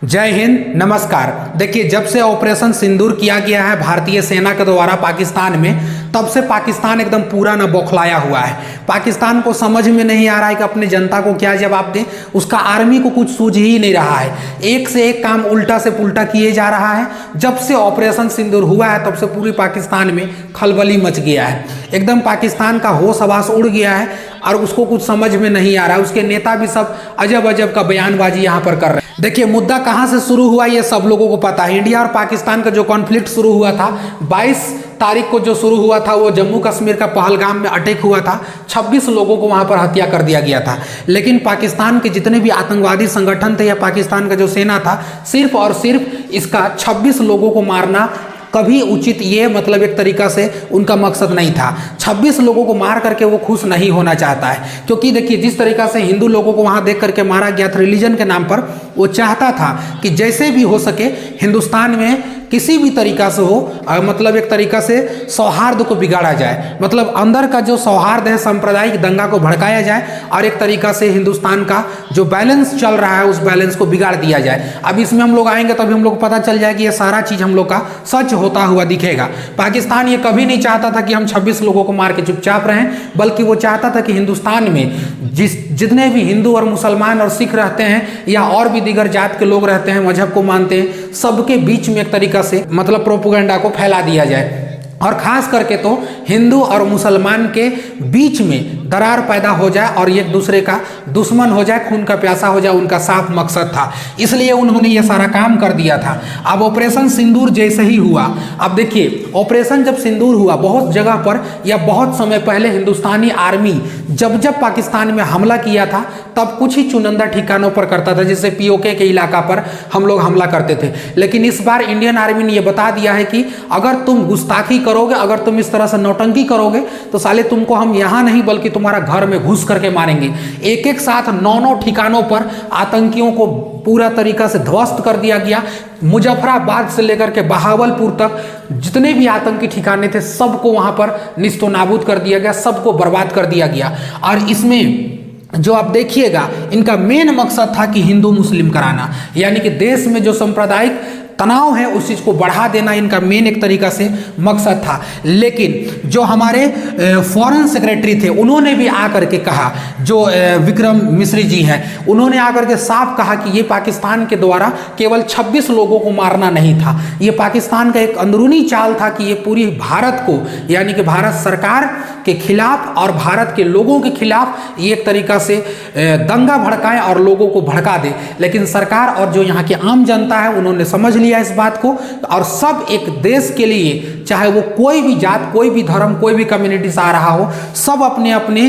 जय हिंद, नमस्कार। देखिए, जब से ऑपरेशन सिंदूर किया गया है भारतीय सेना के द्वारा पाकिस्तान में, तब से पाकिस्तान एकदम पूरा न बौखलाया हुआ है। पाकिस्तान को समझ में नहीं आ रहा है कि अपने जनता को क्या जवाब दें। उसका आर्मी को कुछ सूझ ही नहीं रहा है। एक से एक काम उल्टा से पुल्टा किए जा रहा है। जब से ऑपरेशन सिंदूर हुआ है तब से पूरी पाकिस्तान में खलबली मच गया है। एकदम पाकिस्तान का होश हवास उड़ गया है और उसको कुछ समझ में नहीं आ रहा है। उसके नेता भी सब अजब अजब का बयानबाजी यहाँ पर कर रहे हैं। देखिए, मुद्दा कहाँ से शुरू हुआ ये सब लोगों को पता है। इंडिया और पाकिस्तान का जो कॉन्फ्लिक्ट शुरू हुआ था 22 तारीख को जो शुरू हुआ था, वो जम्मू कश्मीर का पहलगाम में अटैक हुआ था। 26 लोगों को वहां पर हत्या कर दिया गया था। लेकिन पाकिस्तान के जितने भी आतंकवादी संगठन थे या पाकिस्तान का जो सेना था, सिर्फ और सिर्फ इसका 26 लोगों को मारना कभी उचित, ये मतलब एक तरीका से उनका मकसद नहीं था। 26 लोगों को मार करके वो खुश नहीं होना चाहता है, क्योंकि देखिए जिस तरीका से हिंदू लोगों को वहां देख करके मारा गया था रिलीजन के नाम पर, वो चाहता था कि जैसे भी हो सके हिंदुस्तान में किसी भी तरीका से हो, मतलब एक तरीका से सौहार्द को बिगाड़ा जाए, मतलब अंदर का जो सौहार्द है सांप्रदायिक दंगा को भड़काया जाए और एक तरीका से हिंदुस्तान का जो बैलेंस चल रहा है उस बैलेंस को बिगाड़ दिया जाए। अब इसमें हम लोग आएंगे तभी हम लोग को पता चल जाए कि ये सारा चीज हम लोग का सच होता हुआ दिखेगा। पाकिस्तान ये कभी नहीं चाहता था कि हम 26 लोगों को मार के चुपचाप रहें, बल्कि वो चाहता था कि हिंदुस्तान में जितने भी हिंदू और मुसलमान और सिख रहते हैं या और भी दीगर जात के लोग रहते हैं, मजहब को मानते हैं, सबके बीच में एक तरीका से मतलब प्रोपेगेंडा को फैला दिया जाए और खास करके तो हिंदू और मुसलमान के बीच में दरार पैदा हो जाए और एक दूसरे का दुश्मन हो जाए, खून का प्यासा हो जाए, उनका साफ मकसद था। इसलिए उन्होंने ये सारा काम कर दिया था। अब ऑपरेशन सिंदूर जैसे ही हुआ, अब देखिए ऑपरेशन जब सिंदूर हुआ, बहुत जगह पर या बहुत समय पहले हिंदुस्तानी आर्मी जब पाकिस्तान में हमला किया था तब कुछ ही चुनिंदा ठिकानों पर करता था, जैसे पीओके के इलाका पर हम लोग हमला करते थे। लेकिन इस बार इंडियन आर्मी ने यह बता दिया है कि अगर तुम गुस्ताखी करोगे, अगर तुम इस तरह से नौटंकी करोगे तो साले तुमको हम यहां नहीं बल्कि तुम्हारा घर में घुस करके मारेंगे। एक एक साथ 9 ठिकानों पर आतंकियों को पूरा तरीका से ध्वस्त कर दिया गया। मुजफ्फराबाद से लेकर के बहावलपुर तक जितने भी आतंकी ठिकाने थे सबको वहां पर निस्तो नाबूद कर दिया गया, सबको बर्बाद कर दिया गया। और इसमें जो आप देखिएगा, इनका मेन मकसद था कि हिंदू मुस्लिम कराना, यानी कि देश में जो सांप्रदायिक तनाव है उस चीज को बढ़ा देना इनका मेन एक तरीका से मकसद था। लेकिन जो हमारे फॉरेन सेक्रेटरी थे उन्होंने भी आकर के कहा, जो विक्रम मिश्री जी हैं, उन्होंने आकर के साफ कहा कि ये पाकिस्तान के द्वारा केवल 26 लोगों को मारना नहीं था, ये पाकिस्तान का एक अंदरूनी चाल था कि ये पूरी भारत को, यानी कि भारत सरकार के खिलाफ और भारत के लोगों के खिलाफ ये एक तरीका से दंगा भड़काए और लोगों को भड़का दे। लेकिन सरकार और जो यहाँ की आम जनता है उन्होंने समझ लिया इस बात को, और सब एक देश के लिए, चाहे वो कोई भी जात, कोई भी धर्म, कोई भी कम्युनिटी से आ रहा हो, सब अपने अपने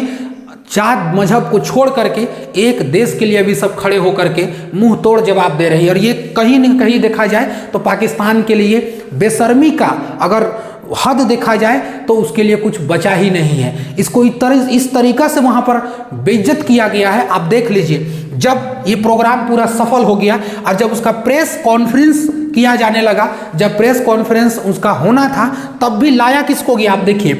जात मजहब को छोड़ करके एक देश के लिए भी सब खड़े होकर के मुंह तोड़ जवाब दे रहे हैं। और ये कहीं न कहीं देखा जाए तो पाकिस्तान के लिए बेशर्मी का अगर हद देखा जाए तो उसके लिए कुछ बचा ही नहीं है। इसको इस तरीका से वहां पर बेइज्जत किया गया है। आप देख लीजिए, जब ये प्रोग्राम पूरा सफल हो गया और जब उसका प्रेस कॉन्फ्रेंस किया जाने लगा, जब प्रेस कॉन्फ्रेंस उसका होना था, तब भी लाया किसको गया? आप देखिए,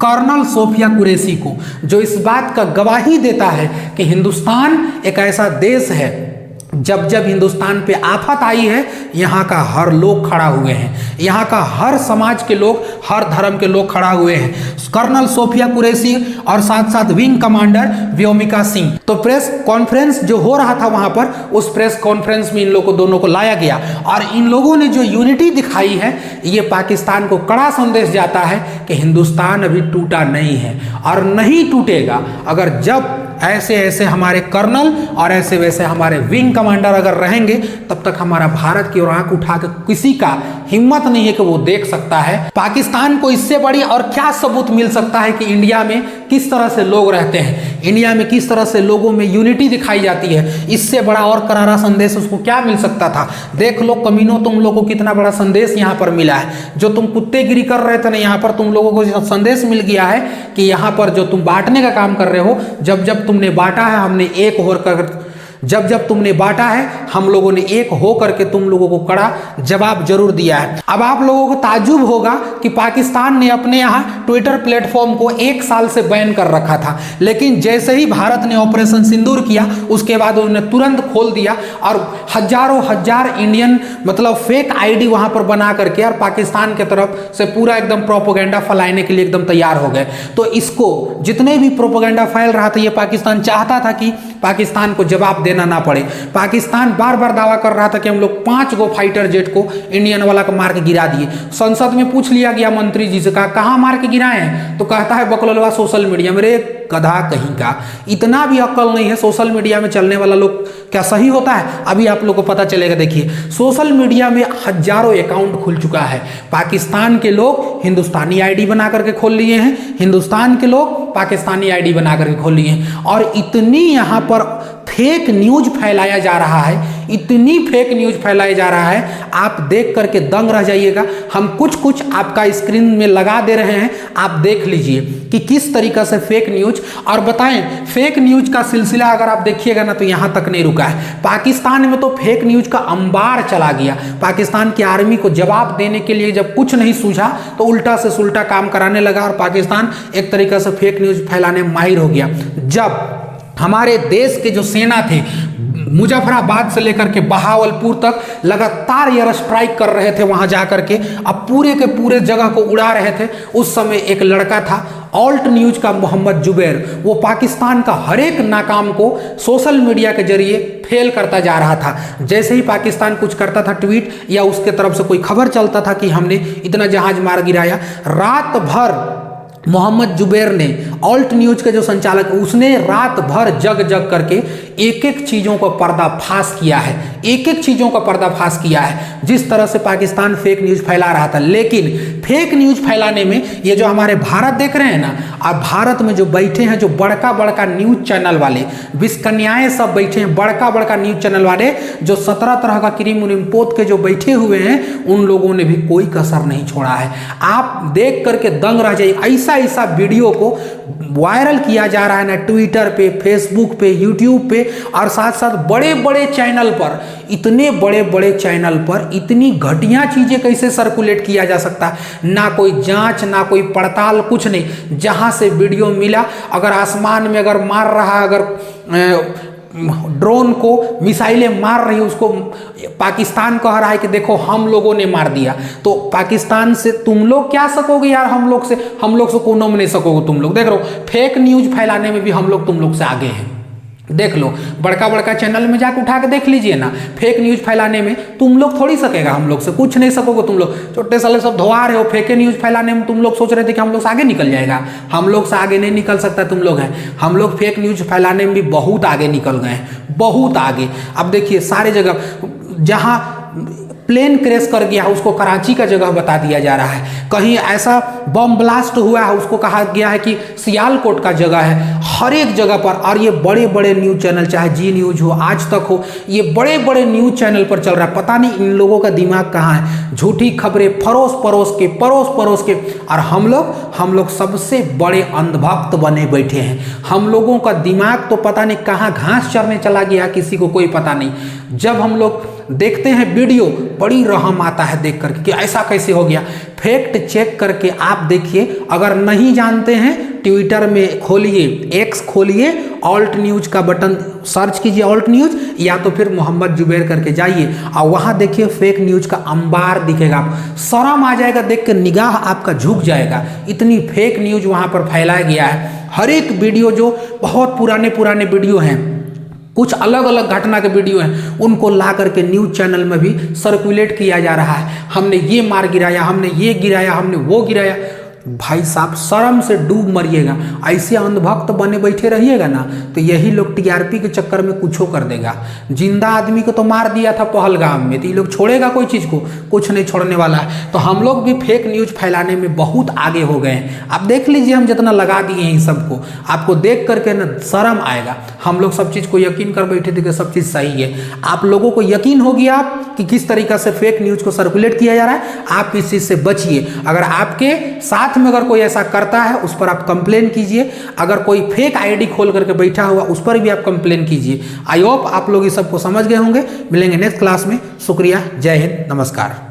कर्नल सोफिया कुरैशी को, जो इस बात का गवाही देता है कि हिंदुस्तान एक ऐसा देश है जब जब हिंदुस्तान पे आफत आई है यहाँ का हर लोग खड़ा हुए हैं, यहाँ का हर समाज के लोग, हर धर्म के लोग खड़ा हुए हैं। कर्नल सोफिया कुरैशी और साथ साथ विंग कमांडर व्योमिका सिंह। तो प्रेस कॉन्फ्रेंस जो हो रहा था वहां पर, उस प्रेस कॉन्फ्रेंस में इन लोगों को दोनों को लाया गया और इन लोगों ने जो यूनिटी दिखाई है, ये पाकिस्तान को कड़ा संदेश जाता है कि हिंदुस्तान अभी टूटा नहीं है और नहीं टूटेगा। अगर जब ऐसे ऐसे हमारे कर्नल और ऐसे वैसे हमारे विंग कमांडर अगर रहेंगे, तब तक हमारा भारत की ओर आंख उठा के किसी का हिम्मत नहीं है कि वो देख सकता है। पाकिस्तान को इससे बड़ी और क्या सबूत मिल सकता है कि इंडिया में किस तरह से लोग रहते हैं, इंडिया में किस तरह से लोगों में यूनिटी दिखाई जाती है। इससे बड़ा और करारा संदेश उसको क्या मिल सकता था? देख लो कमीनों, तुम लोगों को कितना बड़ा संदेश यहाँ पर मिला है। जो तुम कुत्तेगिरी कर रहे थे ना, यहाँ पर तुम लोगों को संदेश मिल गया है कि यहाँ पर जो तुम बांटने का काम कर रहे हो, जब जब तुमने बांटा है, हमने एक होकर जब जब तुमने बांटा है हम लोगों ने एक हो करके तुम लोगों को कड़ा जवाब जरूर दिया है। अब आप लोगों को ताज्जुब होगा कि पाकिस्तान ने अपने यहाँ ट्विटर प्लेटफॉर्म को 1 साल से बैन कर रखा था, लेकिन जैसे ही भारत ने ऑपरेशन सिंदूर किया उसके बाद उन्होंने तुरंत खोल दिया और हजारों हजार इंडियन मतलब फेक आईडी वहां पर बना करके और पाकिस्तान की तरफ से पूरा एकदम प्रोपोगेंडा फैलाने के लिए एकदम तैयार हो गए। तो इसको जितने भी प्रोपोगेंडा फैल रहा था ये पाकिस्तान चाहता था कि पाकिस्तान को जवाब देना ना पड़े। पाकिस्तान बार बार दावा कर रहा था कि हम लोग 5 गो फाइटर जेट को इंडियन वाला का मार के गिरा दिए। संसद में पूछ लिया गया मंत्री जी से, कहाँ मार के गिराए हैं, तो कहता है बकलोलवा सोशल मीडिया। मेरे गधा कहीं का, इतना भी अक्ल नहीं है। सोशल मीडिया में चलने वाला लोग क्या सही होता है, अभी आप लोग को पता चलेगा। देखिए सोशल मीडिया में हजारों अकाउंट खुल चुका है। पाकिस्तान के लोग हिंदुस्तानी आईडी बना करके खोल लिए हैं, हिंदुस्तान के लोग पाकिस्तानी आईडी बना करके खोल लिए हैं, और इतनी यहाँ पर फेक न्यूज फैलाया जा रहा है, इतनी फेक न्यूज फैलाया जा रहा है, आप देख करके दंग रह जाइएगा। हम कुछ आपका स्क्रीन में लगा दे रहे हैं, आप देख लीजिए कि किस तरीका से फेक न्यूज। और बताएं, फेक न्यूज का सिलसिला अगर आप देखिएगा ना तो यहाँ तक नहीं रुका है। पाकिस्तान में तो फेक न्यूज का अंबार चला गया। पाकिस्तान की आर्मी को जवाब देने के लिए जब कुछ नहीं सूझा तो उल्टा से सुल्टा काम कराने लगा और पाकिस्तान एक तरीका से फेक न्यूज फैलाने में माहिर हो गया। जब हमारे देश के जो सेना थे मुजफ्फराबाद से लेकर के बहावलपुर तक लगातार एयर स्ट्राइक कर रहे थे, वहां जाकर के अब पूरे के पूरे जगह को उड़ा रहे थे। उस समय एक लड़का था ऑल्ट न्यूज का मोहम्मद जुबैर, वो पाकिस्तान का हर एक नाकाम को सोशल मीडिया के जरिए फेल करता जा रहा था। जैसे ही पाकिस्तान कुछ करता था ट्वीट या उसके तरफ से कोई खबर चलता था कि हमने इतना जहाज मार गिराया, रात भर मोहम्मद जुबैर ने, ऑल्ट न्यूज के जो संचालक, उसने रात भर जग जग करके एक एक चीज़ों का पर्दाफाश किया है, एक एक चीज़ों का पर्दाफाश किया है, जिस तरह से पाकिस्तान फेक न्यूज़ फैला रहा था। लेकिन फेक न्यूज़ फैलाने में ये जो हमारे भारत देख रहे हैं ना, अब भारत में जो बैठे हैं, जो बड़का बड़का न्यूज़ चैनल वाले, विस्कन्याएँ सब बैठे हैं, बड़का बड़का न्यूज़ चैनल वाले जो 17 तरह का क्रीम उरीम पोत के जो बैठे हुए हैं, उन लोगों ने भी कोई कसर नहीं छोड़ा है। आप देख करके दंग रह जाइए। ऐसा वीडियो को वायरल किया जा रहा है ना, ट्विटर पे, फेसबुक पे, यूट्यूब पे, और साथ साथ बड़े बड़े चैनल पर, इतने बड़े बड़े चैनल पर इतनी घटिया चीजें कैसे सर्कुलेट किया जा सकता है। ना कोई जांच, ना कोई पड़ताल, कुछ नहीं। जहां से वीडियो मिला, अगर आसमान में अगर मार रहा, अगर ड्रोन को मिसाइलें मार रही, उसको पाकिस्तान कह रहा है कि देखो हम लोगों ने मार दिया, तो पाकिस्तान से तुम लोग क्या सकोगे यार? हम लोग से कोनो में नहीं सकोगे तुम लोग। देख रहे हो, फेक न्यूज फैलाने में भी हम लोग तुम लोग से आगे हैं। देख लो, बड़का बड़का चैनल में जाकर उठा के देख लीजिए ना, फेक न्यूज फैलाने में तुम लोग थोड़ी सकेगा, हम लोग से कुछ नहीं सकोगे तुम लोग। छोटे साले सब धोआ रहे हो, फेक न्यूज फैलाने में तुम लोग सोच रहे थे कि हम लोग से आगे निकल जाएगा। हम लोग से आगे नहीं निकल सकता तुम लोग हैं। हम लोग फेक न्यूज फैलाने में भी बहुत आगे निकल गए हैं, बहुत आगे। अब देखिए सारे जगह जहां प्लेन क्रैश कर गया उसको कराची का जगह बता दिया जा रहा है, कहीं ऐसा बम ब्लास्ट हुआ है उसको कहा गया है कि सियालकोट का जगह है, हर एक जगह पर। और ये बड़े बड़े न्यूज़ चैनल, चाहे जी न्यूज हो, आज तक हो, ये बड़े बड़े न्यूज़ चैनल पर चल रहा है। पता नहीं इन लोगों का दिमाग कहाँ है, झूठी खबरें परोस परोस के। और हम लोग सबसे बड़े अंधभक्त बने बैठे हैं। हम लोगों का दिमाग तो पता नहीं कहाँ घास चरने चला गया, किसी को कोई पता नहीं। जब हम लोग देखते हैं वीडियो, बड़ी रहम आता है देख करके कि ऐसा कैसे हो गया। फैक्ट चेक करके आप देखिए। अगर नहीं जानते हैं, ट्विटर में खोलिए, एक्स खोलिए, ऑल्ट न्यूज का बटन सर्च कीजिए, ऑल्ट न्यूज, या तो फिर मोहम्मद जुबैर करके जाइए और वहां देखिए फेक न्यूज का अंबार दिखेगा। आप शर्म आ जाएगा देख के, निगाह आपका झुक जाएगा। इतनी फेक न्यूज वहां पर फैलाया गया है। हर एक वीडियो जो बहुत पुराने वीडियो हैं, कुछ अलग अलग घटना के वीडियो हैं, उनको ला करके न्यूज चैनल में भी सर्कुलेट किया जा रहा है। हमने ये मार गिराया, हमने ये गिराया, हमने वो गिराया। भाई साहब शर्म से डूब मरिएगा। ऐसे अंधभक्त बने बैठे रहिएगा ना तो यही लोग टीआरपी के चक्कर में कुछ कर देगा। जिंदा आदमी को तो मार दिया था पहलगाम में, तो ये लोग छोड़ेगा कोई चीज़ को? कुछ नहीं छोड़ने वाला है। तो हम लोग भी फेक न्यूज फैलाने में बहुत आगे हो गए हैं। आप देख लीजिए, हम जितना लगा दिए हैं इन सबको, आपको देख करके ना शर्म आएगा। हम लोग सब चीज़ को यकीन कर बैठे थे कि सब चीज़ सही है। आप लोगों को यकीन हो गया कि किस तरीका से फेक न्यूज को सर्कुलेट किया जा रहा है। आप इस चीज़ से बचिए। अगर आपके साथ साथ में अगर कोई ऐसा करता है उस पर आप कंप्लेन कीजिए, अगर कोई फेक आईडी खोल करके बैठा हुआ उस पर भी आप कंप्लेन कीजिए। आई होप आप लोग इस सबको समझ गए होंगे। मिलेंगे नेक्स्ट क्लास में। शुक्रिया, जय हिंद, नमस्कार।